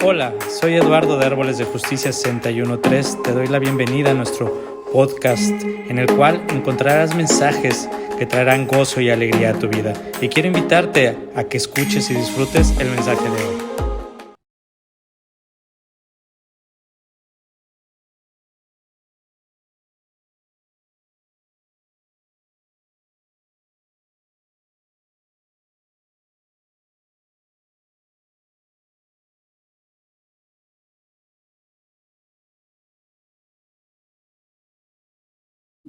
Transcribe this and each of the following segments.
Hola, soy Eduardo de Árboles de Justicia 613. Te doy la bienvenida a nuestro podcast, en el cual encontrarás mensajes que traerán gozo y alegría a tu vida. Y quiero invitarte a que escuches y disfrutes el mensaje de hoy.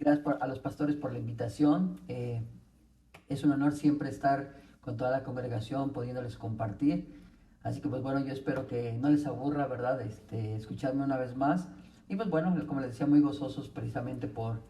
Gracias a los pastores por la invitación. Es un honor siempre estar con toda la congregación, pudiéndoles compartir. Así que pues bueno, yo espero que no les aburra, ¿verdad? Escucharme una vez más. Y pues bueno, como les decía, muy gozosos precisamente por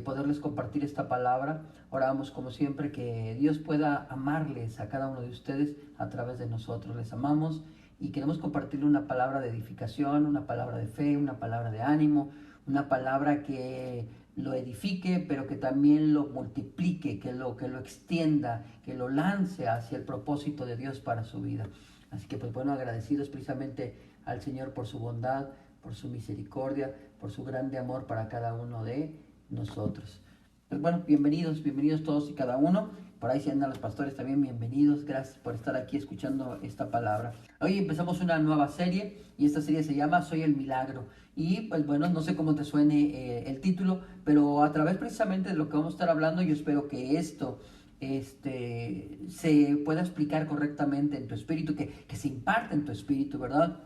poderles compartir esta palabra. Oramos como siempre que Dios pueda amarles a cada uno de ustedes a través de nosotros. Les amamos y queremos compartirle una palabra de edificación, una palabra de fe, una palabra de ánimo, una palabra que lo edifique, pero que también lo multiplique, que lo extienda, que lo lance hacia el propósito de Dios para su vida. Así que pues bueno, agradecidos precisamente al Señor por su bondad, por su misericordia, por su grande amor para cada uno de nosotros. Pues bueno, bienvenidos todos y cada uno. Por ahí si andan los pastores también, bienvenidos. Gracias por estar aquí escuchando esta palabra. Hoy empezamos una nueva serie y esta serie se llama Soy el Milagro. Y pues bueno, no sé cómo te suene el título, pero a través precisamente de lo que vamos a estar hablando, yo espero que esto se pueda explicar correctamente en tu espíritu, que se imparte en tu espíritu, ¿verdad?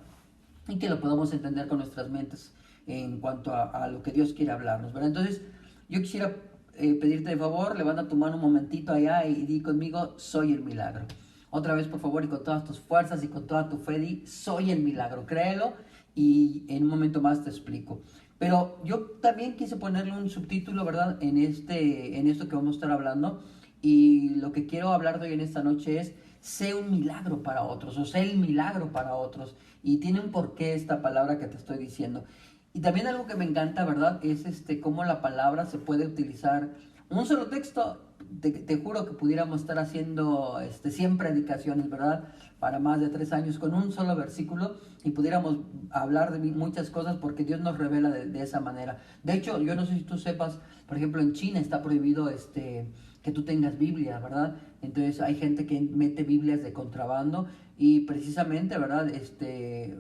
Y que lo podamos entender con nuestras mentes en cuanto a lo que Dios quiere hablarnos, ¿verdad? Entonces, yo quisiera pedirte de favor, levanta tu mano un momentito allá y di conmigo, soy el milagro. Otra vez, por favor, y con todas tus fuerzas y con toda tu fe, di, soy el milagro, créelo, y en un momento más te explico. Pero yo también quise ponerle un subtítulo, ¿verdad? En esto que vamos a estar hablando. Y lo que quiero hablar de hoy en esta noche es, sé un milagro para otros, o sé el milagro para otros. Y tiene un porqué esta palabra que te estoy diciendo. Y también algo que me encanta, ¿verdad? Es cómo la palabra se puede utilizar. Un solo texto, te juro que pudiéramos estar haciendo 100 predicaciones, ¿verdad? Para más de 3 años con un solo versículo y pudiéramos hablar de muchas cosas porque Dios nos revela de esa manera. De hecho, yo no sé si tú sepas, por ejemplo, en China está prohibido que tú tengas Biblia, ¿verdad? Entonces hay gente que mete Biblias de contrabando y precisamente, ¿verdad?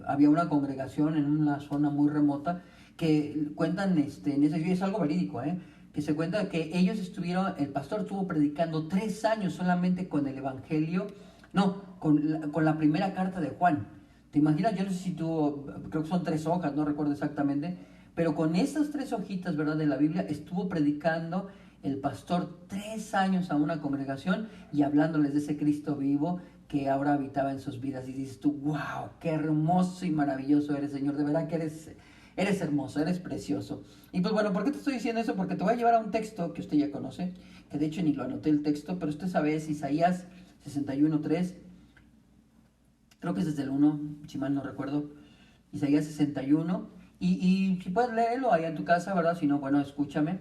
Había una congregación en una zona muy remota que cuentan, en ese, es algo verídico, que se cuenta que ellos estuvieron, el pastor estuvo predicando 3 años solamente con el evangelio, no, con la primera carta de Juan. ¿Te imaginas? Yo no sé si tú, creo que son 3 hojas, no recuerdo exactamente, pero con estas 3 hojitas, ¿verdad? De la Biblia estuvo predicando el pastor 3 años a una congregación y hablándoles de ese Cristo vivo que ahora habitaba en sus vidas. Y dices tú, wow, qué hermoso y maravilloso eres, Señor. De verdad que eres hermoso, eres precioso. Y pues bueno, ¿por qué te estoy diciendo eso? Porque te voy a llevar a un texto que usted ya conoce, que de hecho ni lo anoté el texto, pero usted sabe, es Isaías 61:3. Creo que es desde el 1, si mal no recuerdo. Isaías 61. Y si puedes leerlo ahí en tu casa, ¿verdad? Si no, bueno, escúchame.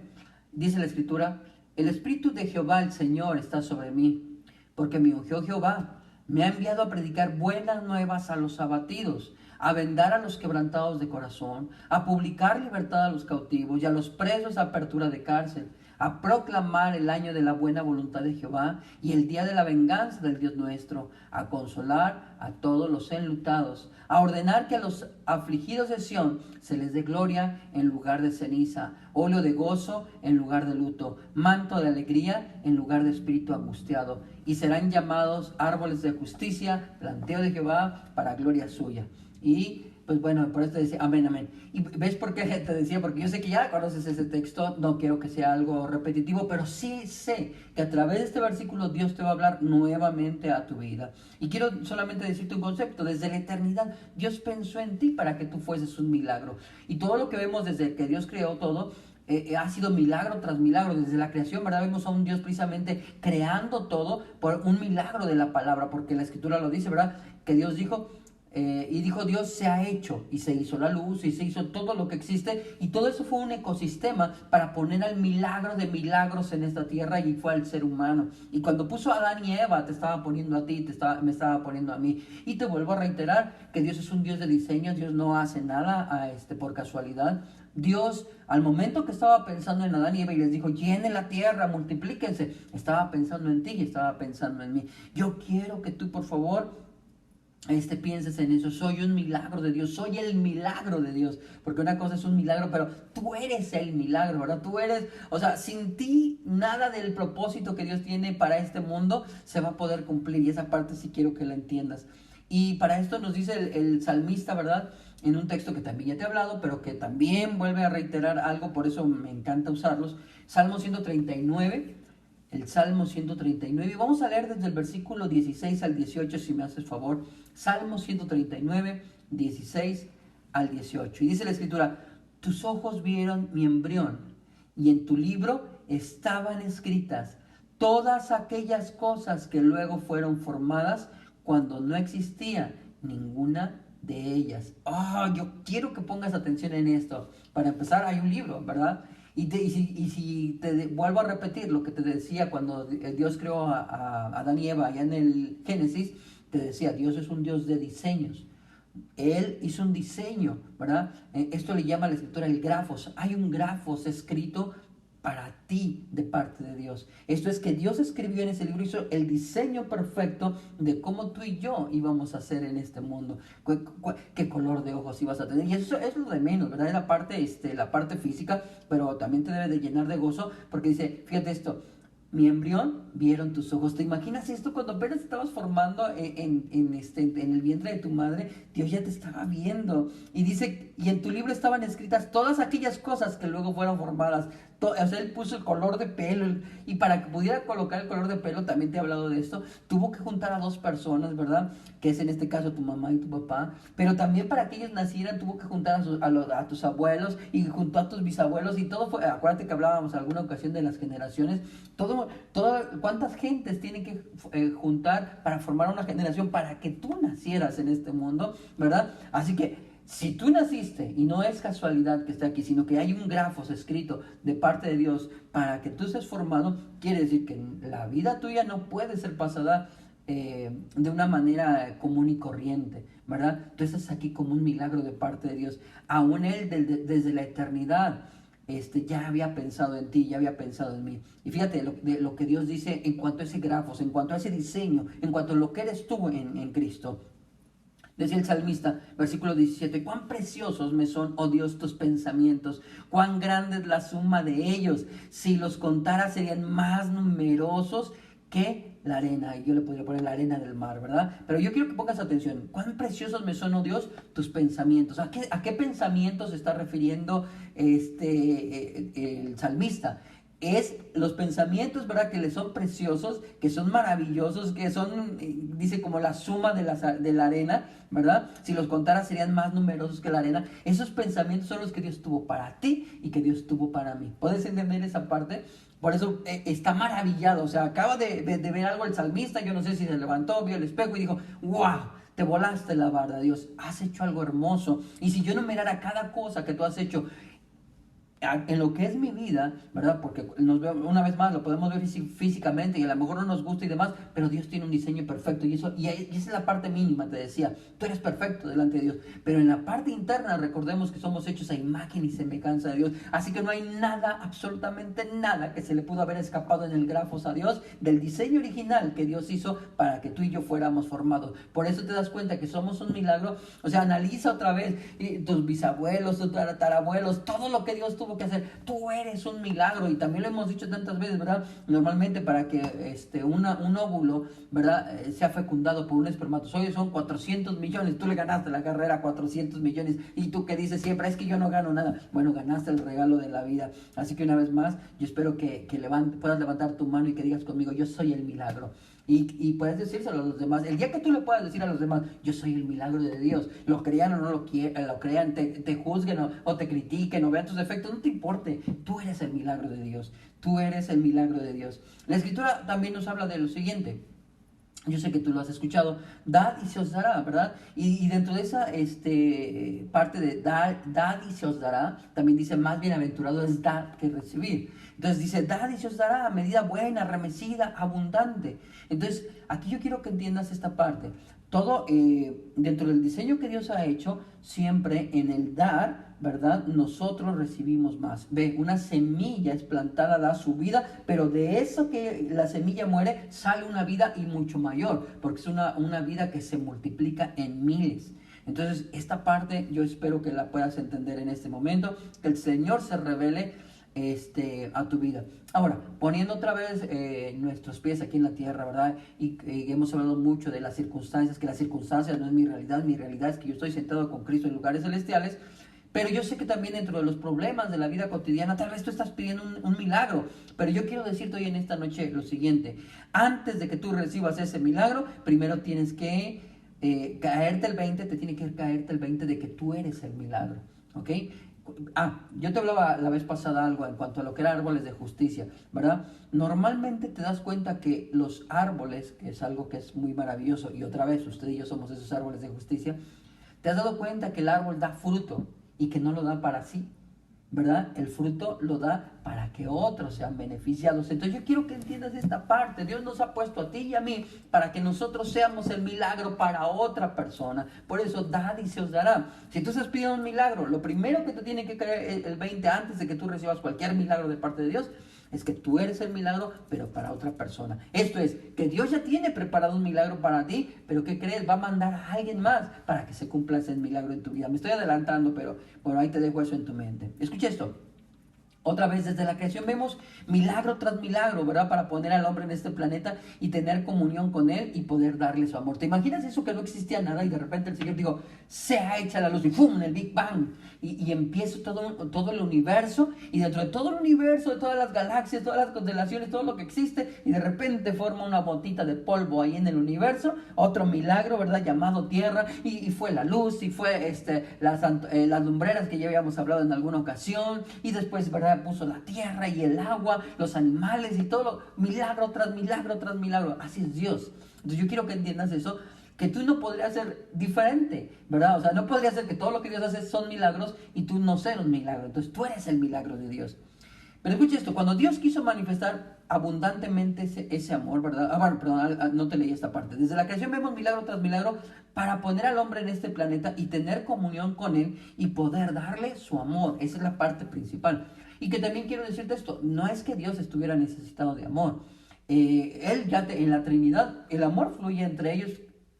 Dice la escritura, el Espíritu de Jehová, el Señor, está sobre mí, porque me ungió Jehová. Me ha enviado a predicar buenas nuevas a los abatidos, a vendar a los quebrantados de corazón, a publicar libertad a los cautivos y a los presos apertura de cárcel, a proclamar el año de la buena voluntad de Jehová y el día de la venganza del Dios nuestro, a consolar a todos los enlutados, a ordenar que a los afligidos de Sión se les dé gloria en lugar de ceniza, óleo de gozo en lugar de luto, manto de alegría en lugar de espíritu angustiado, y serán llamados árboles de justicia, planteo de Jehová para gloria suya. Y pues bueno, por eso te decía, amén, amén. ¿Y ves por qué te decía? Porque yo sé que ya conoces ese texto, no quiero que sea algo repetitivo, pero sí sé que a través de este versículo Dios te va a hablar nuevamente a tu vida. Y quiero solamente decirte un concepto, desde la eternidad Dios pensó en ti para que tú fueses un milagro. Y todo lo que vemos desde que Dios creó todo, ha sido milagro tras milagro, desde la creación, ¿verdad? Vemos a un Dios precisamente creando todo por un milagro de la palabra, porque la escritura lo dice, ¿verdad? Que Dios dijo, Y dijo Dios, se ha hecho, y se hizo la luz, y se hizo todo lo que existe, y todo eso fue un ecosistema para poner al milagro de milagros en esta tierra, y fue al ser humano. Y cuando puso a Adán y Eva, te estaba poniendo a ti, me estaba poniendo a mí. Y te vuelvo a reiterar que Dios es un Dios de diseño. Dios no hace nada por casualidad. Dios, al momento que estaba pensando en Adán y Eva y les dijo, llenen la tierra, multiplíquense, estaba pensando en ti y estaba pensando en mí. Yo quiero que tú, por favor, pienses en eso. Soy un milagro de Dios, soy el milagro de Dios, porque una cosa es un milagro, pero tú eres el milagro, ¿verdad? Tú eres, o sea, sin ti nada del propósito que Dios tiene para este mundo se va a poder cumplir, y esa parte sí quiero que la entiendas. Y para esto nos dice el salmista, ¿verdad? En un texto que también ya te he hablado, pero que también vuelve a reiterar algo, por eso me encanta usarlos. Salmo 139, el Salmo 139, y vamos a leer desde el versículo 16 al 18, si me haces favor. Salmo 139, 16 al 18. Y dice la Escritura, tus ojos vieron mi embrión, y en tu libro estaban escritas todas aquellas cosas que luego fueron formadas cuando no existía ninguna de ellas. Yo quiero que pongas atención en esto. Para empezar, hay un libro, ¿verdad? Y si te vuelvo a repetir lo que te decía cuando Dios creó a Adán y Eva allá en el Génesis, te decía, Dios es un Dios de diseños. Él hizo un diseño, ¿verdad? Esto le llama a la Escritura el grafos. Hay un grafos escrito para ti de parte de Dios. Esto es que Dios escribió en ese libro, hizo el diseño perfecto de cómo tú y yo íbamos a ser en este mundo, qué color de ojos ibas a tener, y eso es lo de menos, ¿verdad? Es la parte física, pero también te debe de llenar de gozo, porque dice, fíjate esto, mi embrión vieron tus ojos. ¿Te imaginas esto? Cuando apenas estabas formando en el vientre de tu madre, Dios ya te estaba viendo. Y dice, y en tu libro estaban escritas todas aquellas cosas que luego fueron formadas. O sea, Él puso el color de pelo. Y para que pudiera colocar el color de pelo, también te he hablado de esto, tuvo que juntar a dos personas, ¿verdad? Que es en este caso tu mamá y tu papá. Pero también para que ellos nacieran, tuvo que juntar a tus abuelos, y juntó a tus bisabuelos. Y todo fue, acuérdate que hablábamos en alguna ocasión de las generaciones. ¿Cuántas gentes tienen que juntar para formar una generación para que tú nacieras en este mundo, ¿verdad? Así que si tú naciste, y no es casualidad que esté aquí, sino que hay un grafos escrito de parte de Dios para que tú seas formado, quiere decir que la vida tuya no puede ser pasada de una manera común y corriente, ¿verdad? Tú estás aquí como un milagro de parte de Dios. Aún Él desde la eternidad ya había pensado en ti, ya había pensado en mí. Y fíjate lo que Dios dice en cuanto a ese grafos, en cuanto a ese diseño, en cuanto a lo que eres tú en Cristo. Decía el salmista, versículo 17, cuán preciosos me son, oh Dios, tus pensamientos, cuán grande es la suma de ellos. Si los contara serían más numerosos que la arena. Y yo le podría poner la arena del mar, ¿verdad? Pero yo quiero que pongas atención. Cuán preciosos me son, oh Dios, tus pensamientos. ¿A qué pensamientos se está refiriendo el salmista? Es los pensamientos, ¿verdad? Que le son preciosos, que son maravillosos, que son, dice, como la suma de la arena, ¿verdad? Si los contara serían más numerosos que la arena. Esos pensamientos son los que Dios tuvo para ti y que Dios tuvo para mí. ¿Puedes entender esa parte? Por eso está maravillado. O sea, acaba de ver algo el salmista. Yo no sé si se levantó, vio el espejo y dijo, ¡wow! Te volaste la barda, Dios. Has hecho algo hermoso. Y si yo no mirara cada cosa que tú has hecho en lo que es mi vida, ¿verdad? Porque una vez más lo podemos ver físicamente y a lo mejor no nos gusta y demás, pero Dios tiene un diseño perfecto, y esa es la parte mínima. Te decía, tú eres perfecto delante de Dios, pero en la parte interna recordemos que somos hechos a imagen y semejanza de Dios, así que no hay nada, absolutamente nada que se le pudo haber escapado en el grafos a Dios del diseño original que Dios hizo para que tú y yo fuéramos formados. Por eso te das cuenta que somos un milagro. O sea, analiza otra vez tus bisabuelos, tus tatarabuelos, todo lo que Dios tuvo que hacer. Tú eres un milagro, y también lo hemos dicho tantas veces, ¿verdad? Normalmente para que un óvulo, ¿verdad? Sea fecundado por un espermatozoide son 400 millones. Tú le ganaste la carrera a 400 millones, y tú que dices siempre, es que yo no gano nada. Bueno, ganaste el regalo de la vida. Así que una vez más, yo espero que puedas levantar tu mano y que digas conmigo, yo soy el milagro. Y puedes decírselo a los demás. El día que tú le puedas decir a los demás, yo soy el milagro de Dios, lo crean o no lo crean, te juzguen o te critiquen o vean tus defectos, no te importe. Tú eres el milagro de Dios. Tú eres el milagro de Dios. La Escritura también nos habla de lo siguiente. Yo sé que tú lo has escuchado, dad y se os dará, ¿verdad? Y dentro de esa parte de dad y se os dará, también dice, más bienaventurado es dar que recibir. Entonces dice, dad y se os dará, a medida buena, remecida, abundante. Entonces, aquí yo quiero que entiendas esta parte. Todo dentro del diseño que Dios ha hecho, siempre en el dar, ¿verdad? Nosotros recibimos más. Ve, una semilla es plantada, da su vida, pero de eso que la semilla muere, sale una vida y mucho mayor, porque es una vida que se multiplica en miles. Entonces, esta parte yo espero que la puedas entender en este momento, que el Señor se revele a tu vida. Ahora, poniendo otra vez nuestros pies aquí en la tierra, ¿verdad? Y hemos hablado mucho de las circunstancias, que las circunstancias no es mi realidad es que yo estoy sentado con Cristo en lugares celestiales. Pero yo sé que también dentro de los problemas de la vida cotidiana, tal vez tú estás pidiendo un milagro. Pero yo quiero decirte hoy en esta noche lo siguiente: antes de que tú recibas ese milagro, primero tienes que caerte el 20, te tiene que caerte el 20 de que tú eres el milagro, ¿ok? Yo te hablaba la vez pasada algo en cuanto a lo que eran árboles de justicia, ¿verdad? Normalmente te das cuenta que los árboles, que es algo que es muy maravilloso, y otra vez, usted y yo somos esos árboles de justicia, te has dado cuenta que el árbol da fruto y que no lo da para sí, ¿verdad? El fruto lo da para que otros sean beneficiados. Entonces yo quiero que entiendas esta parte. Dios nos ha puesto a ti y a mí para que nosotros seamos el milagro para otra persona. Por eso, dad y se os dará. Si tú estás pidiendo un milagro, lo primero que te tiene que caer el 20 antes de que tú recibas cualquier milagro de parte de Dios, es que tú eres el milagro, pero para otra persona. Esto es, que Dios ya tiene preparado un milagro para ti, pero ¿qué crees? Va a mandar a alguien más para que se cumpla ese milagro en tu vida. Me estoy adelantando, pero bueno, ahí te dejo eso en tu mente. Escucha esto. Otra vez, desde la creación vemos milagro tras milagro, ¿verdad? Para poner al hombre en este planeta y tener comunión con él y poder darle su amor. ¿Te imaginas eso, que no existía nada y de repente el Señor dijo, sea hecha la luz y ¡fum! El Big Bang. Y empieza todo el universo, y dentro de todo el universo, de todas las galaxias, todas las constelaciones, todo lo que existe, y de repente forma una botita de polvo ahí en el universo, otro milagro, ¿verdad? Llamado tierra, y fue la luz, y fue las lumbreras que ya habíamos hablado en alguna ocasión, y después, ¿verdad? Puso la tierra y el agua, los animales y todo, milagro tras milagro tras milagro. Así es Dios. Entonces yo quiero que entiendas eso, que tú no podrías ser diferente, ¿verdad? O sea, no podría ser que todo lo que Dios hace son milagros y tú no seas un milagro. Entonces tú eres el milagro de Dios. Pero escucha esto, cuando Dios quiso manifestar abundantemente ese amor, ¿verdad? Bueno, perdón, no te leí esta parte. Desde la creación vemos milagro tras milagro para poner al hombre en este planeta y tener comunión con él y poder darle su amor. Esa es la parte principal. Y que también quiero decirte esto, no es que Dios estuviera necesitado de amor. Él en la Trinidad, el amor fluye entre ellos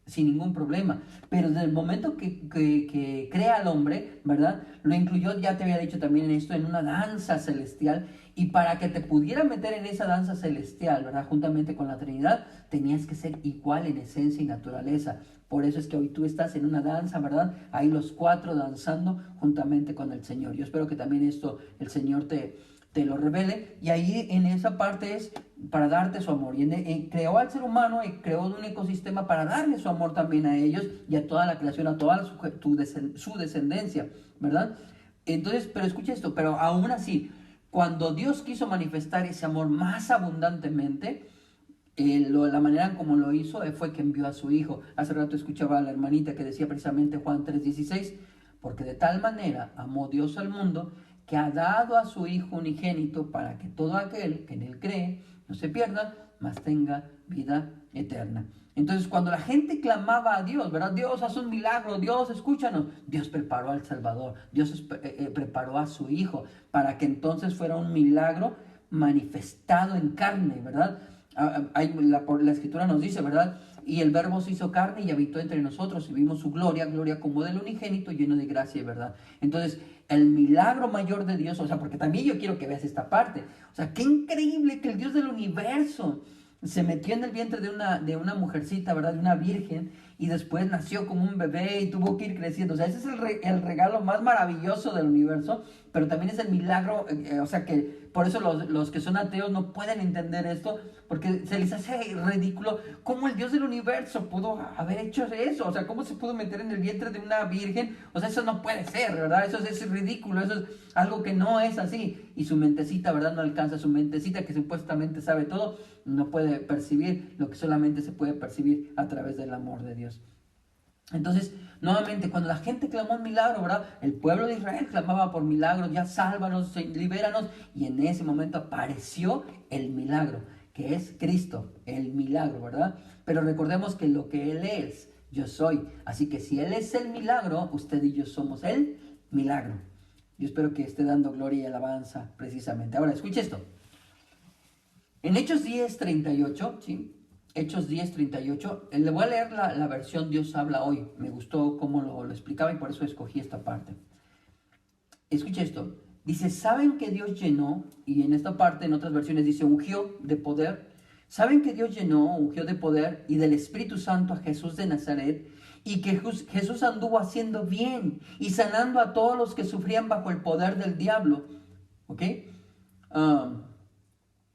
sin ningún problema, pero desde el momento que crea al hombre, ¿verdad? Lo incluyó, ya te había dicho también esto, en una danza celestial, y para que te pudiera meter en esa danza celestial, ¿verdad? Juntamente con la Trinidad, tenías que ser igual en esencia y naturaleza. Por eso es que hoy tú estás en una danza, ¿verdad? Ahí los cuatro danzando juntamente con el Señor. Yo espero que también esto el Señor te lo revele, y ahí en esa parte es para darte su amor, y creó al ser humano y creó un ecosistema para darle su amor también a ellos y a toda la creación, a toda su descendencia, ¿verdad? Entonces, pero escucha esto, pero aún así, cuando Dios quiso manifestar ese amor más abundantemente, la manera como lo hizo fue que envió a su Hijo. Hace rato escuchaba a la hermanita que decía precisamente Juan 3:16, porque de tal manera amó Dios al mundo, que ha dado a su Hijo unigénito para que todo aquel que en él cree no se pierda, mas tenga vida eterna. Entonces, cuando la gente clamaba a Dios, ¿verdad? Dios, haz un milagro, Dios, escúchanos. Dios preparó al Salvador, Dios preparó a su Hijo para que entonces fuera un milagro manifestado en carne, ¿verdad? La Escritura nos dice, ¿verdad? Y el Verbo se hizo carne y habitó entre nosotros y vimos su gloria como del unigénito, lleno de gracia y verdad. Entonces, el milagro mayor de Dios, o sea, porque también yo quiero que veas esta parte. O sea, qué increíble que el Dios del universo se metió en el vientre de una mujercita, ¿verdad? De una virgen, y después nació como un bebé y tuvo que ir creciendo. O sea, ese es el regalo más maravilloso del universo, pero también es el milagro, o sea que por eso los que son ateos no pueden entender esto, porque se les hace ridículo cómo el Dios del universo pudo haber hecho eso, o sea, cómo se pudo meter en el vientre de una virgen, o sea, eso no puede ser, ¿verdad? Eso es ridículo, eso es algo que no es así, y su mentecita, ¿verdad? No alcanza, su mentecita que supuestamente sabe todo, no puede percibir lo que solamente se puede percibir a través del amor de Dios. Entonces, nuevamente, cuando la gente clamó un milagro, ¿verdad? El pueblo de Israel clamaba por milagros, ya sálvanos, libéranos, y en ese momento apareció el milagro, que es Cristo, el milagro, ¿verdad? Pero recordemos que lo que Él es, yo soy. Así que si Él es el milagro, usted y yo somos el milagro. Yo espero que esté dando gloria y alabanza precisamente. Ahora, escuche esto. En Hechos 10:38, ¿sí? Hechos 10:38, le voy a leer la versión Dios habla hoy. Me gustó cómo lo explicaba y por eso escogí esta parte. Escuche esto. Dice, ¿saben que Dios llenó? Y en esta parte, en otras versiones dice, ungió de poder. ¿Saben que Dios llenó, ungió de poder y del Espíritu Santo a Jesús de Nazaret? Y que Jesús anduvo haciendo bien y sanando a todos los que sufrían bajo el poder del diablo. ¿Ok?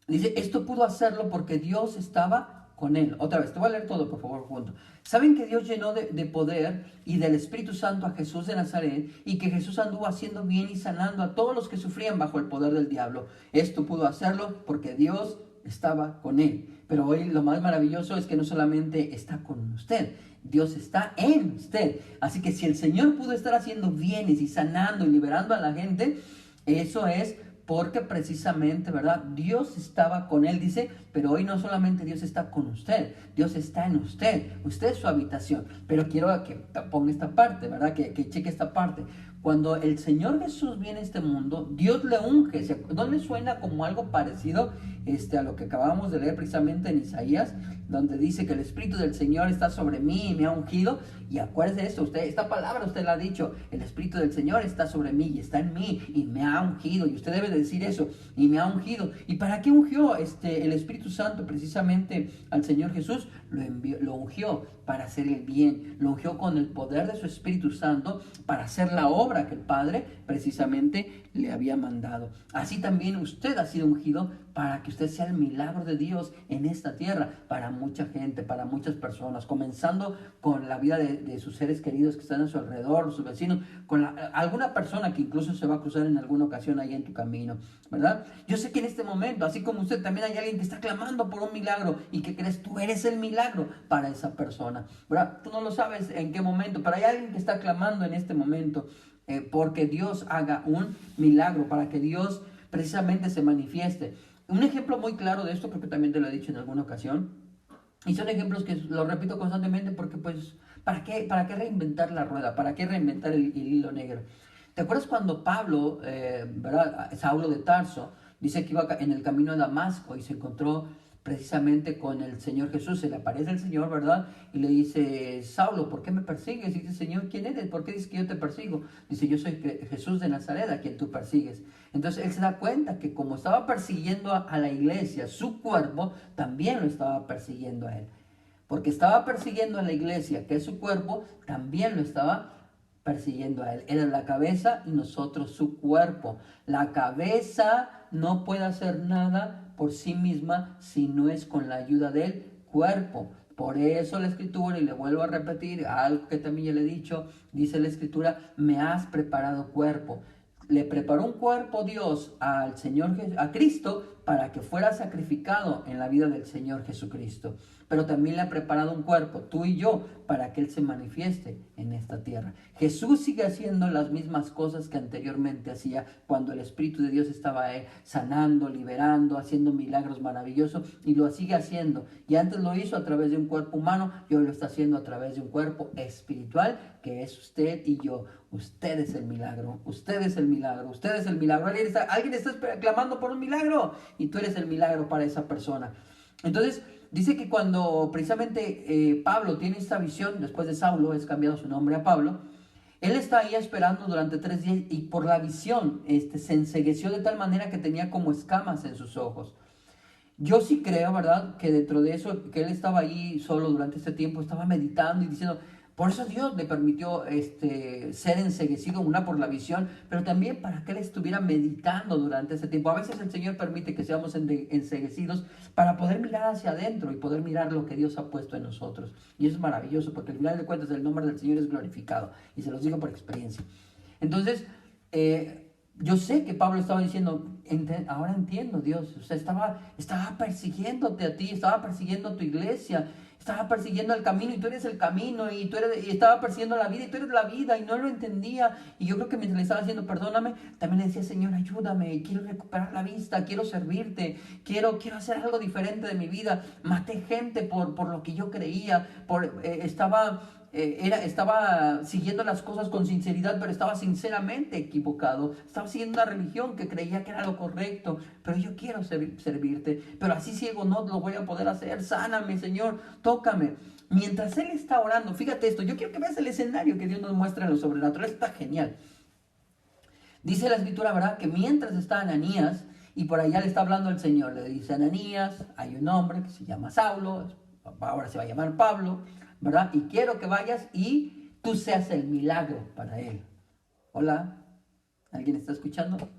Dice, esto pudo hacerlo porque Dios estaba con él. Otra vez, te voy a leer todo, por favor, junto. ¿Saben que Dios llenó de poder y del Espíritu Santo a Jesús de Nazaret y que Jesús anduvo haciendo bien y sanando a todos los que sufrían bajo el poder del diablo? Esto pudo hacerlo porque Dios estaba con él. Pero hoy lo más maravilloso es que no solamente está con usted, Dios está en usted. Así que si el Señor pudo estar haciendo bienes y sanando y liberando a la gente, eso es porque precisamente, ¿verdad? Dios estaba con él, dice, pero hoy no solamente Dios está con usted, Dios está en usted, usted es su habitación. Pero quiero que ponga esta parte, ¿verdad? Que cheque esta parte. Cuando el Señor Jesús viene a este mundo, Dios le unge. ¿No le suena como algo parecido a lo que acabamos de leer precisamente en Isaías, donde dice que el Espíritu del Señor está sobre mí y me ha ungido? Y acuérdese de esto, esta palabra usted la ha dicho, el Espíritu del Señor está sobre mí y está en mí y me ha ungido. Y usted debe de decir eso, y me ha ungido. ¿Y para qué ungió el Espíritu Santo precisamente al Señor Jesús? Lo ungió para hacer el bien, lo ungió con el poder de su Espíritu Santo para hacer la obra que el Padre precisamente le había mandado. Así también usted ha sido ungido para que usted sea el milagro de Dios en esta tierra para mucha gente, para muchas personas, comenzando con la vida de sus seres queridos que están a su alrededor, sus vecinos, con alguna persona que incluso se va a cruzar en alguna ocasión ahí en tu camino, ¿verdad? Yo sé que en este momento, así como usted, también hay alguien que está clamando por un milagro y que crees tú eres el milagro para esa persona, ¿verdad? Tú no lo sabes en qué momento, pero hay alguien que está clamando en este momento porque Dios haga un milagro, para que Dios precisamente se manifieste. Un ejemplo muy claro de esto, creo que también te lo he dicho en alguna ocasión, y son ejemplos que lo repito constantemente porque pues, ¿para qué reinventar la rueda? ¿Para qué reinventar el hilo negro? ¿Te acuerdas cuando Pablo, ¿verdad? Saulo de Tarso, dice que iba en el camino de Damasco y se encontró precisamente con el Señor Jesús? Se le aparece el Señor, ¿verdad? Y le dice, Saulo, ¿por qué me persigues? Y dice, Señor, ¿quién eres? ¿Por qué dices que yo te persigo? Dice, yo soy Jesús de Nazaret, a quien tú persigues. Entonces él se da cuenta que como estaba persiguiendo a la iglesia, su cuerpo también lo estaba persiguiendo a él. Porque estaba persiguiendo a la iglesia, que es su cuerpo, también lo estaba persiguiendo a él. Era la cabeza y nosotros su cuerpo. La cabeza no puede hacer nada por sí misma si no es con la ayuda del cuerpo. Por eso la Escritura, y le vuelvo a repetir algo que también ya le he dicho, dice la Escritura, me has preparado cuerpo. Le preparó un cuerpo Dios al Señor, a Cristo, para que fuera sacrificado en la vida del Señor Jesucristo. Pero también le ha preparado un cuerpo, tú y yo, para que Él se manifieste en esta tierra. Jesús sigue haciendo las mismas cosas que anteriormente hacía cuando el Espíritu de Dios estaba sanando, liberando, haciendo milagros maravillosos, y lo sigue haciendo. Y antes lo hizo a través de un cuerpo humano, y hoy lo está haciendo a través de un cuerpo espiritual, que es usted y yo. Usted es el milagro, usted es el milagro, usted es el milagro. Alguien está clamando por un milagro y tú eres el milagro para esa persona. Entonces, dice que cuando precisamente Pablo tiene esta visión, después de Saulo, es cambiado su nombre a Pablo, él está ahí esperando durante 3 días y por la visión se encegueció de tal manera que tenía como escamas en sus ojos. Yo sí creo, ¿verdad?, que dentro de eso, que él estaba ahí solo durante este tiempo, estaba meditando y diciendo, Por eso Dios le permitió ser enceguecido, una por la visión, pero también para que él estuviera meditando durante ese tiempo. A veces el Señor permite que seamos enceguecidos para poder mirar hacia adentro y poder mirar lo que Dios ha puesto en nosotros. Y eso es maravilloso, porque al final de cuentas el nombre del Señor es glorificado. Y se los digo por experiencia. Entonces, yo sé que Pablo estaba diciendo, ahora entiendo, Dios, o sea, estaba persiguiéndote a ti, estaba persiguiendo a tu iglesia, estaba persiguiendo el camino y tú eres el camino, y estaba persiguiendo la vida y tú eres la vida, y no lo entendía. Y yo creo que mientras le estaba diciendo perdóname, también le decía, Señor, ayúdame, quiero recuperar la vista, quiero servirte, quiero hacer algo diferente de mi vida. Maté gente por lo que yo creía, estaba siguiendo las cosas con sinceridad, pero estaba sinceramente equivocado. Estaba siguiendo una religión que creía que era lo correcto, pero yo quiero servirte, pero así ciego no lo voy a poder hacer. Sáname, Señor, tócame. Mientras él está orando, fíjate esto, yo quiero que veas el escenario que Dios nos muestra en lo sobrenatural. Está genial. Dice la escritura, ¿verdad?, que mientras está Ananías, y por allá le está hablando el Señor, le dice: Ananías, hay un hombre que se llama Saulo, ahora se va a llamar Pablo, ¿verdad? Y quiero que vayas y tú seas el milagro para él. Hola, ¿alguien está escuchando?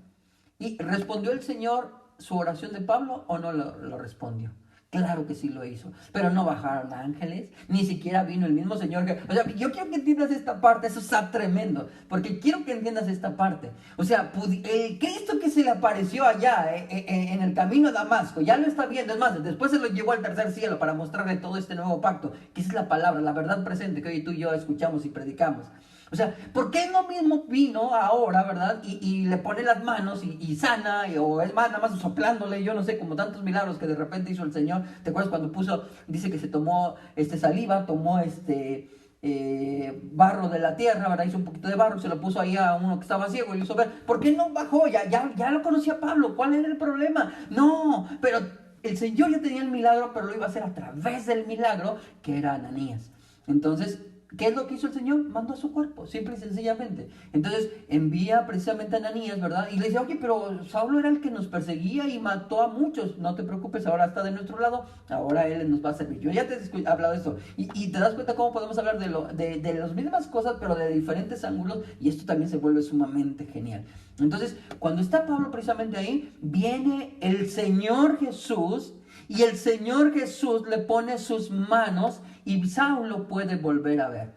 ¿Y respondió el Señor su oración de Pablo o no lo respondió? Claro que sí lo hizo, pero no bajaron ángeles, ni siquiera vino el mismo Señor o sea, yo quiero que entiendas esta parte, eso está tremendo, porque quiero que entiendas esta parte. O sea, el Cristo que se le apareció allá en el camino a Damasco, ya lo está viendo. Es más, después se lo llevó al tercer cielo para mostrarle todo este nuevo pacto, que esa es la palabra, la verdad presente que hoy tú y yo escuchamos y predicamos. O sea, ¿por qué no mismo vino ahora, verdad? Y le pone las manos y sana, o es más, nada más soplándole, yo no sé, como tantos milagros que de repente hizo el Señor. ¿Te acuerdas cuando dice que se tomó saliva, tomó barro de la tierra, ¿verdad? Hizo un poquito de barro y se lo puso ahí a uno que estaba ciego y le hizo ver. ¿Por qué no bajó? Ya lo conocía Pablo, ¿cuál era el problema? No, pero el Señor ya tenía el milagro, pero lo iba a hacer a través del milagro que era Ananías. Entonces, ¿qué es lo que hizo el Señor? Mandó a su cuerpo, simple y sencillamente. Entonces envía precisamente a Ananías, ¿verdad? Y le dice: oye, pero Saulo era el que nos perseguía y mató a muchos. No te preocupes, ahora está de nuestro lado, ahora él nos va a servir. Yo ya te he hablado de eso. Y te das cuenta cómo podemos hablar de las mismas cosas, pero de diferentes ángulos. Y esto también se vuelve sumamente genial. Entonces, cuando está Pablo precisamente ahí, viene el Señor Jesús. Y el Señor Jesús le pone sus manos y Saulo puede volver a ver.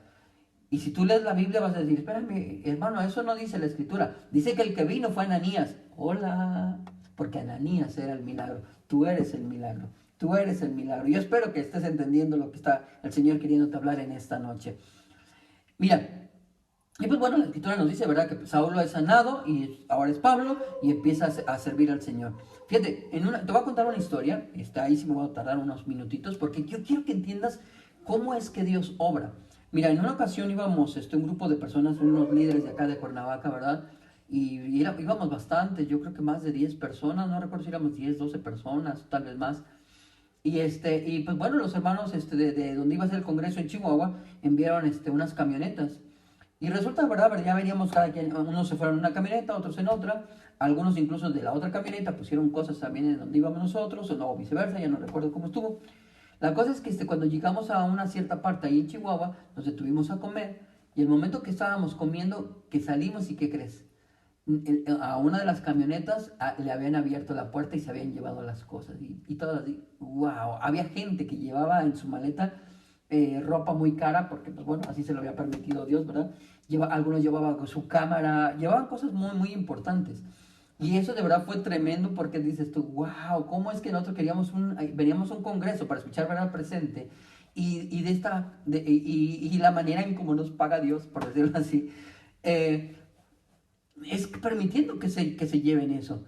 Y si tú lees la Biblia vas a decir: espérame, hermano, eso no dice la Escritura. Dice que el que vino fue Ananías. Hola, porque Ananías era el milagro. Tú eres el milagro. Tú eres el milagro. Yo espero que estés entendiendo lo que está el Señor queriéndote hablar en esta noche. Mira. Y pues bueno, la Escritura nos dice, ¿verdad?, que Saulo es sanado y ahora es Pablo y empieza a servir al Señor. Fíjate, te voy a contar una historia, ahí sí me voy a tardar unos minutitos, porque yo quiero que entiendas cómo es que Dios obra. Mira, en una ocasión íbamos un grupo de personas, unos líderes de acá de Cuernavaca, ¿verdad? Y íbamos bastante, yo creo que más de 10 personas, no recuerdo si éramos 10, 12 personas, tal vez más. Y pues bueno, los hermanos de donde iba a ser el congreso en Chihuahua enviaron unas camionetas. Y resulta, ¿verdad? Ya veníamos cada quien, unos se fueron en una camioneta, otros en otra, algunos incluso de la otra camioneta pusieron cosas también en donde íbamos nosotros, o no, viceversa, ya no recuerdo cómo estuvo. La cosa es que cuando llegamos a una cierta parte ahí en Chihuahua, nos detuvimos a comer, y el momento que estábamos comiendo, que salimos, ¿y qué crees? A una de las camionetas le habían abierto la puerta y se habían llevado las cosas, y todas así, wow, había gente que llevaba en su maleta ropa muy cara, porque pues bueno, así se lo había permitido Dios, ¿verdad? Algunos llevaban su cámara, llevaban cosas muy, muy importantes. Y eso de verdad fue tremendo, porque dices tú: wow, ¿cómo es que nosotros veníamos a un congreso para escuchar verdad presente? Y la manera en cómo nos paga Dios, por decirlo así, es permitiendo que se lleven eso.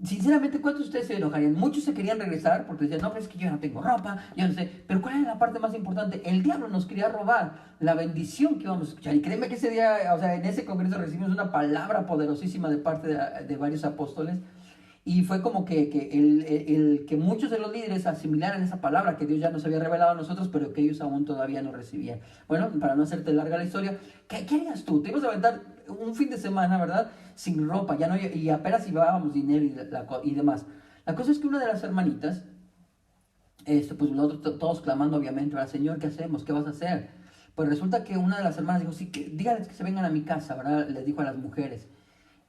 Sinceramente, ¿cuántos de ustedes se enojarían? Muchos se querían regresar porque decían: no, pero es que yo no tengo ropa, yo no sé. Pero ¿cuál es la parte más importante? El diablo nos quería robar la bendición que íbamos a escuchar. Y créeme que ese día, o sea, en ese congreso recibimos una palabra poderosísima de parte de varios apóstoles. Y fue como que que muchos de los líderes asimilaran esa palabra que Dios ya nos había revelado a nosotros, pero que ellos aún todavía no recibían. Bueno, para no hacerte larga la historia, ¿qué harías tú? Te ibas a aventar un fin de semana, ¿verdad?, sin ropa, ya no, y apenas llevábamos dinero y demás. La cosa es que una de las hermanitas, pues nosotros todos clamando obviamente: Señor, ¿qué hacemos? ¿Qué vas a hacer? Pues resulta que una de las hermanas dijo, sí, que díganles que se vengan a mi casa, ¿verdad? Les dijo a las mujeres.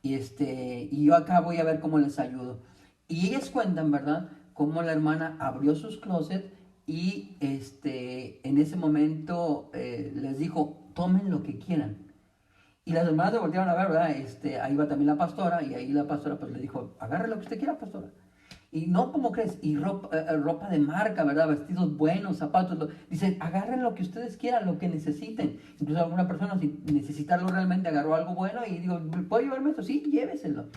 Y yo acá voy a ver cómo les ayudo. Y ellas cuentan, ¿verdad? Cómo la hermana abrió sus closets y en ese momento les dijo, tomen lo que quieran. Y las hermanas se voltearon a ver, ¿verdad? Ahí va también la pastora, y ahí la pastora pues le dijo, agarre lo que usted quiera, pastora. Y no, ¿cómo crees? Y ropa de marca, ¿verdad? Vestidos buenos, zapatos. Dicen, agarren lo que ustedes quieran, lo que necesiten. Incluso alguna persona, sin necesitarlo realmente, agarró algo bueno y digo, ¿puedo llevarme esto? Sí, lléveselo.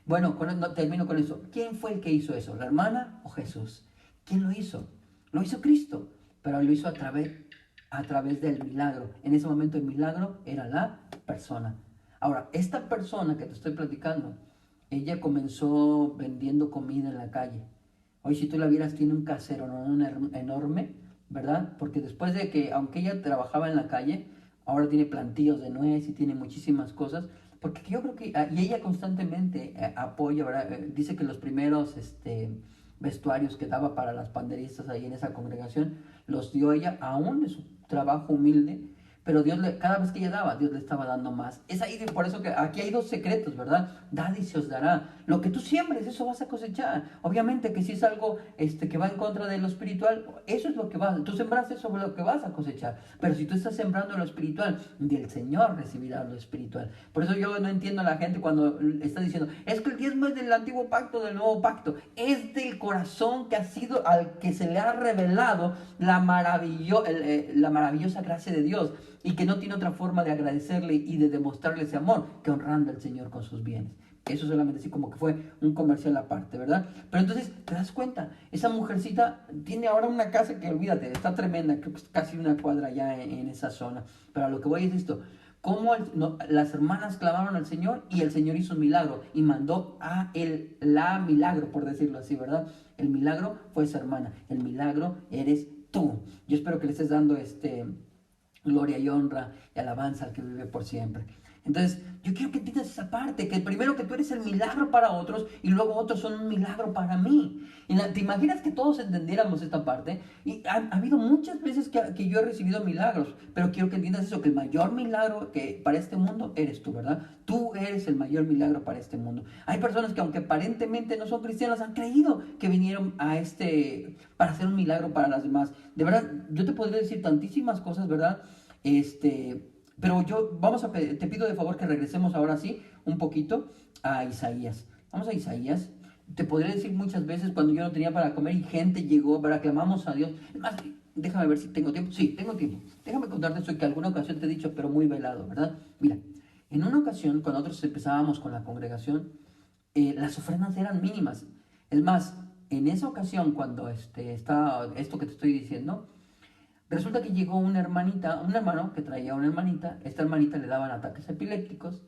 Bueno, termino con eso. ¿Quién fue el que hizo eso? ¿La hermana o Jesús? ¿Quién lo hizo? Lo hizo Cristo, pero lo hizo a través del milagro. En ese momento el milagro era la persona. Ahora, esta persona que te estoy platicando, ella comenzó vendiendo comida en la calle. Hoy si tú la vieras tiene un casero enorme, ¿verdad? Porque después de que, aunque ella trabajaba en la calle, ahora tiene plantíos de nuez y tiene muchísimas cosas. Porque yo creo que, y ella constantemente apoya, ¿verdad? Dice que los primeros vestuarios que daba para las panderistas ahí en esa congregación, los dio ella aún de su trabajo humilde, pero cada vez que ella daba, Dios le estaba dando más. Es ahí por eso que aquí hay dos secretos, ¿verdad? Dad y se os dará. Lo que tú siembres, eso vas a cosechar. Obviamente que si es algo que va en contra de lo espiritual, eso es lo que vas. Tú sembraste sobre lo que vas a cosechar. Pero si tú estás sembrando lo espiritual, del Señor recibirás lo espiritual. Por eso yo no entiendo a la gente cuando está diciendo, es que el diezmo es del antiguo pacto, del nuevo pacto. Es del corazón que ha sido al que se le ha revelado la maravillosa gracia de Dios. Y que no tiene otra forma de agradecerle y de demostrarle ese amor que honrando al Señor con sus bienes. Eso solamente así como que fue un comercial aparte, ¿verdad? Pero entonces te das cuenta, esa mujercita tiene ahora una casa que olvídate, está tremenda, creo que es casi una cuadra ya en esa zona. Pero a lo que voy es esto, cómo las hermanas clamaron al Señor y el Señor hizo un milagro y mandó a la milagro, por decirlo así, ¿verdad? El milagro fue esa hermana, el milagro eres tú. Yo espero que le estés dando gloria y honra y alabanza al que vive por siempre. Entonces, yo quiero que entiendas esa parte, que primero que tú eres el milagro para otros y luego otros son un milagro para mí. ¿Te imaginas que todos entendiéramos esta parte? Y ha habido muchas veces que yo he recibido milagros, pero quiero que entiendas eso, que el mayor milagro que para este mundo eres tú, ¿verdad? Tú eres el mayor milagro para este mundo. Hay personas que aunque aparentemente no son cristianas, han creído que vinieron para hacer un milagro para las demás. De verdad, yo te podría decir tantísimas cosas, ¿verdad? Pero te pido de favor que regresemos ahora sí un poquito a Isaías. Vamos a Isaías. Te podría decir muchas veces cuando yo no tenía para comer y gente llegó, para clamamos a Dios. Es más, déjame ver si tengo tiempo. Sí, tengo tiempo. Déjame contarte esto que alguna ocasión te he dicho, pero muy velado, ¿verdad? Mira, en una ocasión, cuando nosotros empezábamos con la congregación, las ofrendas eran mínimas. Es más, en esa ocasión, cuando está esto que te estoy diciendo, resulta que llegó un hermano que traía una hermanita. Esta hermanita le daban ataques epilépticos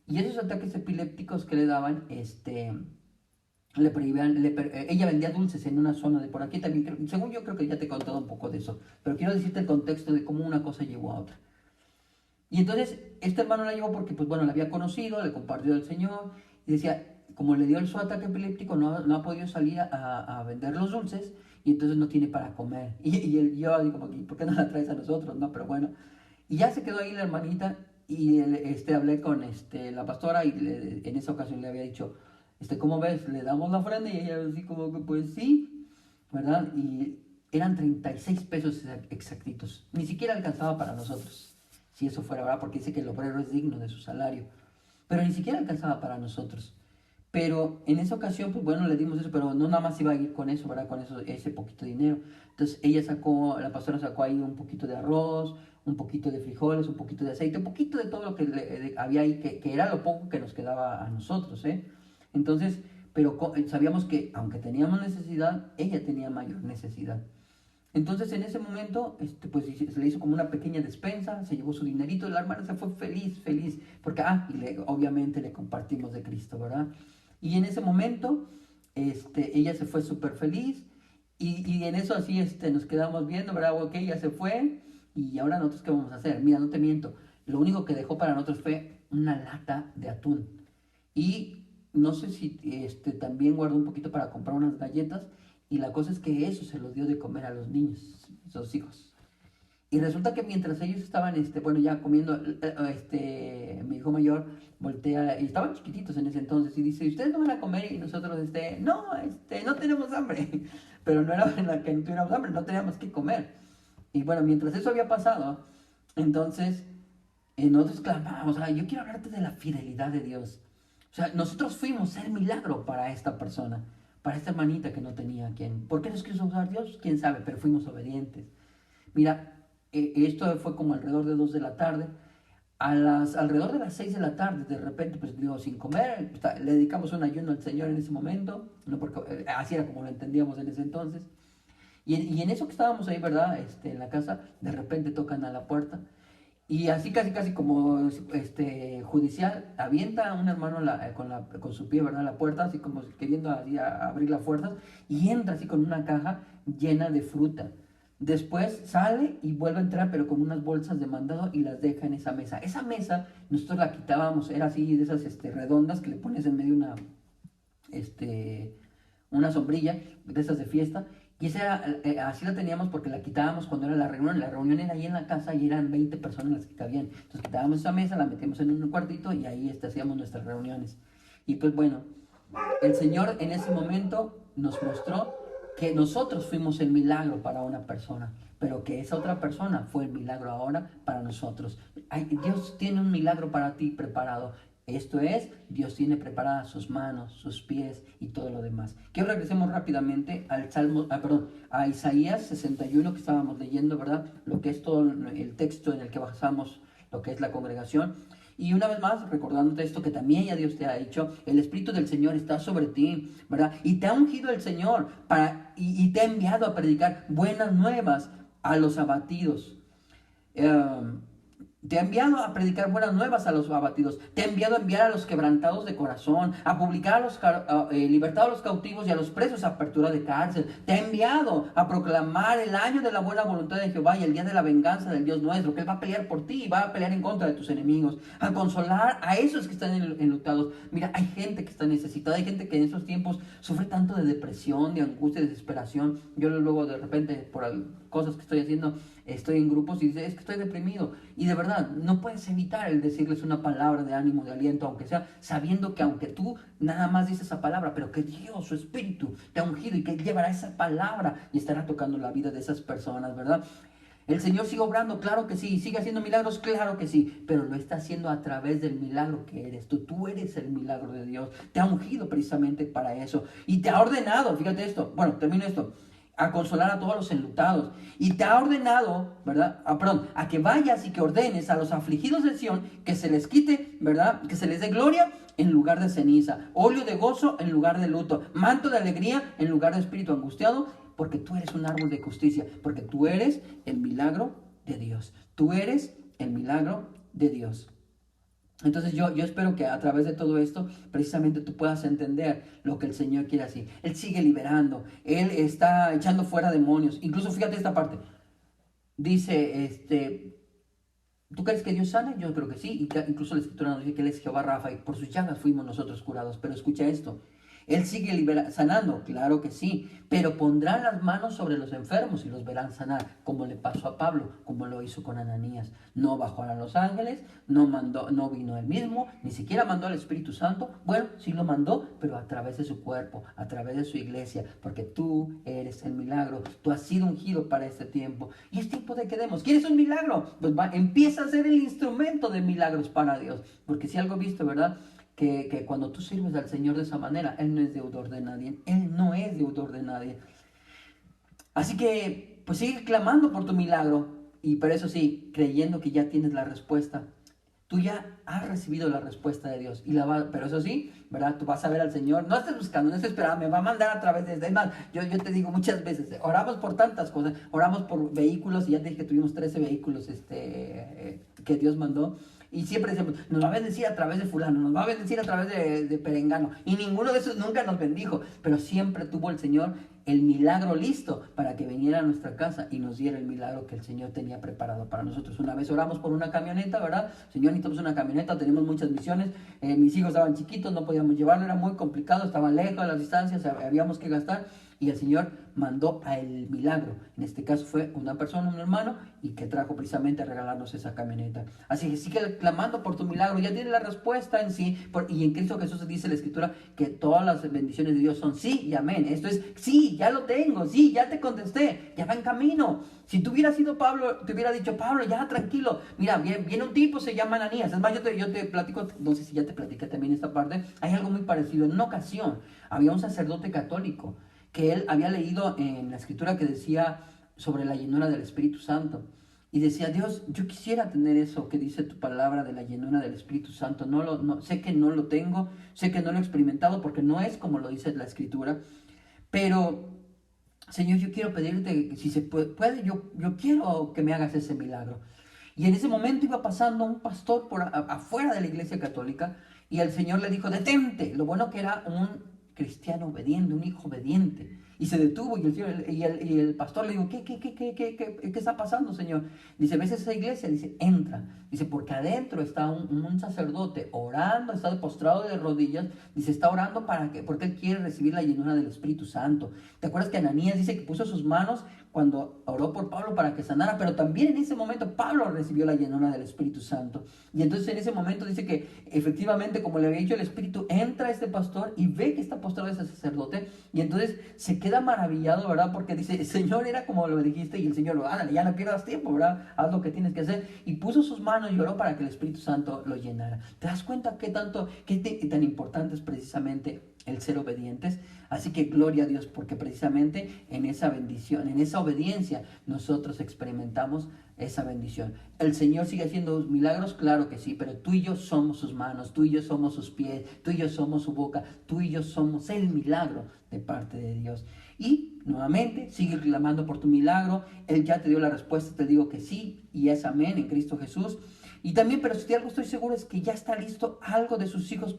y esos ataques epilépticos que le daban, le prohibían, ella vendía dulces en una zona de por aquí también, según yo creo que ya te he contado un poco de eso, pero quiero decirte el contexto de cómo una cosa llevó a otra. Y entonces este hermano la llevó porque, pues bueno, la había conocido, le compartió al Señor y decía, como le dio su ataque epiléptico, no ha podido salir a vender los dulces y entonces no tiene para comer. Yo digo, ¿por qué no la traes a nosotros? No, pero bueno. Y ya se quedó ahí la hermanita y hablé con la pastora y en esa ocasión le había dicho, ¿cómo ves? ¿Le damos la ofrenda? Y ella así como que, pues sí, ¿verdad? Y eran 36 pesos exactitos. Ni siquiera alcanzaba para nosotros, si eso fuera verdad, porque dice que el obrero es digno de su salario. Pero ni siquiera alcanzaba para nosotros. Pero en esa ocasión, pues bueno, le dimos eso, pero no nada más iba a ir con eso, ¿verdad? Con ese poquito de dinero. Entonces la pastora sacó ahí un poquito de arroz, un poquito de frijoles, un poquito de aceite, un poquito de todo lo que había ahí, que era lo poco que nos quedaba a nosotros, ¿eh? Entonces, pero sabíamos que aunque teníamos necesidad, ella tenía mayor necesidad. Entonces en ese momento, pues se le hizo como una pequeña despensa, se llevó su dinerito, y la hermana se fue feliz, porque, obviamente le compartimos de Cristo, ¿verdad? Y en ese momento, ella se fue súper feliz, y en eso así, nos quedamos viendo, ¿verdad? Ok, ya se fue, y ahora nosotros, ¿qué vamos a hacer? Mira, no te miento, lo único que dejó para nosotros fue una lata de atún, y no sé si, también guardó un poquito para comprar unas galletas, y la cosa es que eso se los dio de comer a los niños, sus hijos. Y resulta que mientras ellos estaban, bueno, ya comiendo, mi hijo mayor voltea, y estaban chiquititos en ese entonces, y dice, ¿ustedes no van a comer? Y nosotros, no tenemos hambre. Pero no era en la que no tuviéramos hambre, no teníamos que comer. Y bueno, mientras eso había pasado, entonces, nosotros clamamos, yo quiero hablarte de la fidelidad de Dios. O sea, nosotros fuimos el milagro para esta persona, para esta hermanita que no tenía quien. ¿Por qué nos quiso usar Dios? ¿Quién sabe? Pero fuimos obedientes. Mira, esto fue como alrededor de 2 de la tarde. Alrededor de las 6 de la tarde, de repente, pues digo, sin comer, le dedicamos un ayuno al Señor en ese momento, no porque así era como lo entendíamos en ese entonces. Y en eso que estábamos ahí, ¿verdad? En la casa, de repente tocan a la puerta. Y así casi como judicial, avienta a un hermano con su pie, ¿verdad? La puerta, así como queriendo así, abrir las fuerzas, y entra así con una caja llena de fruta. Después sale y vuelve a entrar, pero con unas bolsas de mandado, y las deja en esa mesa. Esa mesa nosotros la quitábamos, era así de esas redondas que le pones en medio una sombrilla de esas de fiesta. Y así la teníamos porque la quitábamos cuando era la reunión. La reunión era ahí en la casa y eran 20 personas las que cabían. Entonces quitábamos esa mesa, la metíamos en un cuartito y ahí hacíamos nuestras reuniones. Y pues bueno, el Señor en ese momento nos mostró que nosotros fuimos el milagro para una persona, pero que esa otra persona fue el milagro ahora para nosotros. Dios tiene un milagro para ti preparado. Esto es, Dios tiene preparadas sus manos, sus pies y todo lo demás. Quiero regresemos rápidamente a Isaías 61 que estábamos leyendo, ¿verdad? Lo que es todo el texto en el que basamos lo que es la congregación. Y una vez más, recordándote esto que también ya Dios te ha dicho, el Espíritu del Señor está sobre ti, ¿verdad? Y te ha ungido el Señor y te ha enviado a predicar buenas nuevas a los abatidos. Te ha enviado a predicar buenas nuevas a los abatidos. Te ha enviado a enviar a los quebrantados de corazón, a publicar libertad a los cautivos y a los presos a apertura de cárcel. Te ha enviado a proclamar el año de la buena voluntad de Jehová y el día de la venganza del Dios nuestro, que Él va a pelear por ti y va a pelear en contra de tus enemigos. A consolar a esos que están enlutados. Mira, hay gente que está necesitada, hay gente que en esos tiempos sufre tanto de depresión, de angustia, de desesperación. Yo luego de repente, por cosas que estoy haciendo, estoy en grupos y dice, es que estoy deprimido. Y de verdad, no puedes evitar el decirles una palabra de ánimo, de aliento, aunque sea, sabiendo que aunque tú nada más dices esa palabra, pero que Dios, su Espíritu, te ha ungido y que llevará esa palabra y estará tocando la vida de esas personas, ¿verdad? El Señor sigue obrando, claro que sí, sigue haciendo milagros, claro que sí, pero lo está haciendo a través del milagro que eres tú. Tú eres el milagro de Dios, te ha ungido precisamente para eso y te ha ordenado, fíjate esto, bueno, termino esto, a consolar a todos los enlutados. Y te ha ordenado, ¿verdad? A que vayas y que ordenes a los afligidos de Sión que se les quite, ¿verdad? Que se les dé gloria en lugar de ceniza, óleo de gozo en lugar de luto, manto de alegría en lugar de espíritu angustiado, porque tú eres un árbol de justicia, porque tú eres el milagro de Dios. Tú eres el milagro de Dios. Entonces yo espero que a través de todo esto precisamente tú puedas entender lo que el Señor quiere así. Él sigue liberando, Él está echando fuera demonios. Incluso fíjate esta parte, dice, ¿tú crees que Dios sana? Yo creo que sí, incluso la Escritura nos dice que Él es Jehová Rafa y por sus llagas fuimos nosotros curados. Pero escucha esto, Él sigue sanando, claro que sí, pero pondrán las manos sobre los enfermos y los verán sanar, como le pasó a Pablo, como lo hizo con Ananías. No bajó a los ángeles, no vino él mismo, ni siquiera mandó al Espíritu Santo. Bueno, sí lo mandó, pero a través de su cuerpo, a través de su iglesia, porque tú eres el milagro, tú has sido ungido para este tiempo. Y es tiempo de que demos. ¿Quieres un milagro? Pues empieza a ser el instrumento de milagros para Dios, porque si algo he visto, ¿verdad?, que cuando tú sirves al Señor de esa manera, Él no es deudor de nadie. Él no es deudor de nadie. Así que, pues sigue clamando por tu milagro. Y pero eso sí, creyendo que ya tienes la respuesta. Tú ya has recibido la respuesta de Dios. Pero eso sí, ¿verdad? Tú vas a ver al Señor. No estés buscando, no estés esperando. Me va a mandar a través de esto. Es más, yo te digo muchas veces, oramos por tantas cosas. Oramos por vehículos. Y ya te dije que tuvimos 13 vehículos que Dios mandó. Y siempre decimos, nos va a bendecir a través de fulano, nos va a bendecir a través de perengano. Y ninguno de esos nunca nos bendijo. Pero siempre tuvo el Señor el milagro listo para que viniera a nuestra casa y nos diera el milagro que el Señor tenía preparado para nosotros. Una vez oramos por una camioneta, ¿verdad? Señor, necesitamos una camioneta, tenemos muchas misiones. Mis hijos estaban chiquitos, no podíamos llevarlo, era muy complicado, estaban lejos de las distancias, habíamos que gastar. y el Señor mandó a el milagro. En este caso fue una persona, un hermano, y que trajo precisamente a regalarnos esa camioneta. Así que sigue clamando por tu milagro, ya tiene la respuesta en sí, y en Cristo Jesús dice la Escritura que todas las bendiciones de Dios son sí y amén. Esto es, sí, ya lo tengo, sí, ya te contesté, ya va en camino. Si tú hubieras sido Pablo, te hubiera dicho, Pablo, ya tranquilo, mira, viene un tipo, se llama Ananías. Es más, yo te platico, no sé si ya te platiqué también esta parte, hay algo muy parecido. En una ocasión había un sacerdote católico que él había leído en la Escritura que decía sobre la llenura del Espíritu Santo. Y decía, Dios, yo quisiera tener eso que dice tu palabra de la llenura del Espíritu Santo. Sé que no lo tengo, sé que no lo he experimentado porque no es como lo dice la Escritura. Pero, Señor, yo quiero pedirte, si se puede yo quiero que me hagas ese milagro. Y en ese momento iba pasando un pastor por afuera de la iglesia católica y el Señor le dijo, detente. Lo bueno que era un cristiano obediente, un hijo obediente. Y se detuvo y el pastor le dijo, ¿qué está pasando, Señor? Dice, ¿ves esa iglesia? Dice, entra. Dice, porque adentro está un sacerdote orando, está postrado de rodillas. Dice, está orando porque él quiere recibir la llenura del Espíritu Santo. ¿Te acuerdas que Ananías dice que puso sus manos cuando oró por Pablo para que sanara? Pero también en ese momento Pablo recibió la llenura del Espíritu Santo. Y entonces en ese momento dice que efectivamente, como le había dicho el Espíritu, entra este pastor y ve que está postrado ese sacerdote. Y entonces se queda maravillado, ¿verdad? Porque dice, Señor, era como lo dijiste. Y el Señor, ándale, ya no pierdas tiempo, ¿verdad? Haz lo que tienes que hacer. Y puso sus manos y oró para que el Espíritu Santo lo llenara. ¿Te das cuenta qué tan importante es precisamente el ser obedientes? Así que gloria a Dios, porque precisamente en esa bendición, en esa obediencia, nosotros experimentamos esa bendición. ¿El Señor sigue haciendo milagros? Claro que sí, pero tú y yo somos sus manos, tú y yo somos sus pies, tú y yo somos su boca, tú y yo somos el milagro de parte de Dios. Y nuevamente, sigue clamando por tu milagro. Él ya te dio la respuesta, te digo que sí, y es amén en Cristo Jesús. Y también, pero si algo estoy seguro es que ya está listo alguien de sus hijos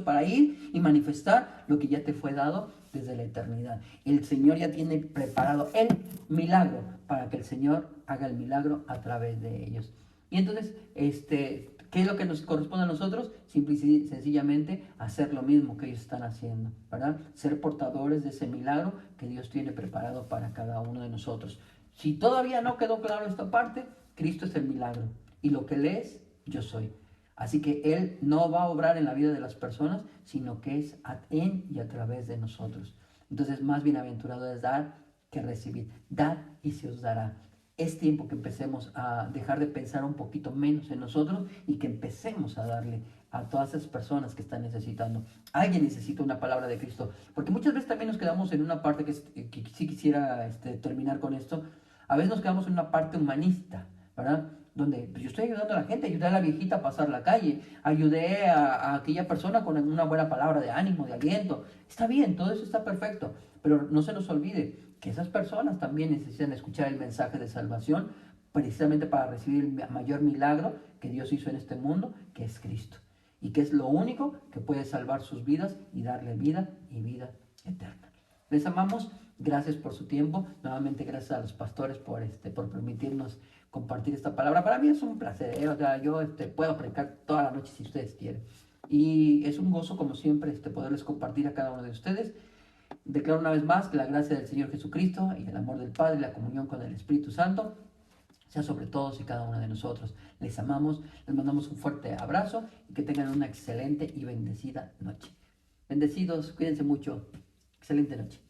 para ir y manifestar lo que ya te fue dado desde la eternidad. El Señor ya tiene preparado el milagro para que el Señor haga el milagro a través de ellos. Y entonces, ¿qué es lo que nos corresponde a nosotros? Simple y sencillamente hacer lo mismo que ellos están haciendo, ¿verdad? Ser portadores de ese milagro que Dios tiene preparado para cada uno de nosotros. Si todavía no quedó claro esta parte, Cristo es el milagro. Y lo que Él es, yo soy. Así que Él no va a obrar en la vida de las personas, sino que es en y a través de nosotros. Entonces, más bienaventurado es dar que recibir. Dad y se os dará. Es tiempo que empecemos a dejar de pensar un poquito menos en nosotros y que empecemos a darle a todas esas personas que están necesitando. Alguien necesita una palabra de Cristo. Porque muchas veces también nos quedamos en una parte que sí quisiera terminar con esto. A veces nos quedamos en una parte humanista, ¿verdad? Donde yo estoy ayudando a la gente, ayudé a la viejita a pasar la calle, ayudé a aquella persona con una buena palabra de ánimo, de aliento. Está bien, todo eso está perfecto, pero no se nos olvide que esas personas también necesitan escuchar el mensaje de salvación precisamente para recibir el mayor milagro que Dios hizo en este mundo, que es Cristo. Y que es lo único que puede salvar sus vidas y darle vida y vida eterna. Les amamos, gracias por su tiempo. Nuevamente gracias a los pastores por permitirnos compartir esta palabra. Para mí es un placer, o sea, yo puedo predicar toda la noche si ustedes quieren. Y es un gozo, como siempre, poderles compartir a cada uno de ustedes. Declaro una vez más que la gracia del Señor Jesucristo y el amor del Padre y la comunión con el Espíritu Santo sea sobre todos y cada uno de nosotros. Les amamos, les mandamos un fuerte abrazo y que tengan una excelente y bendecida noche. Bendecidos, cuídense mucho. Excelente noche.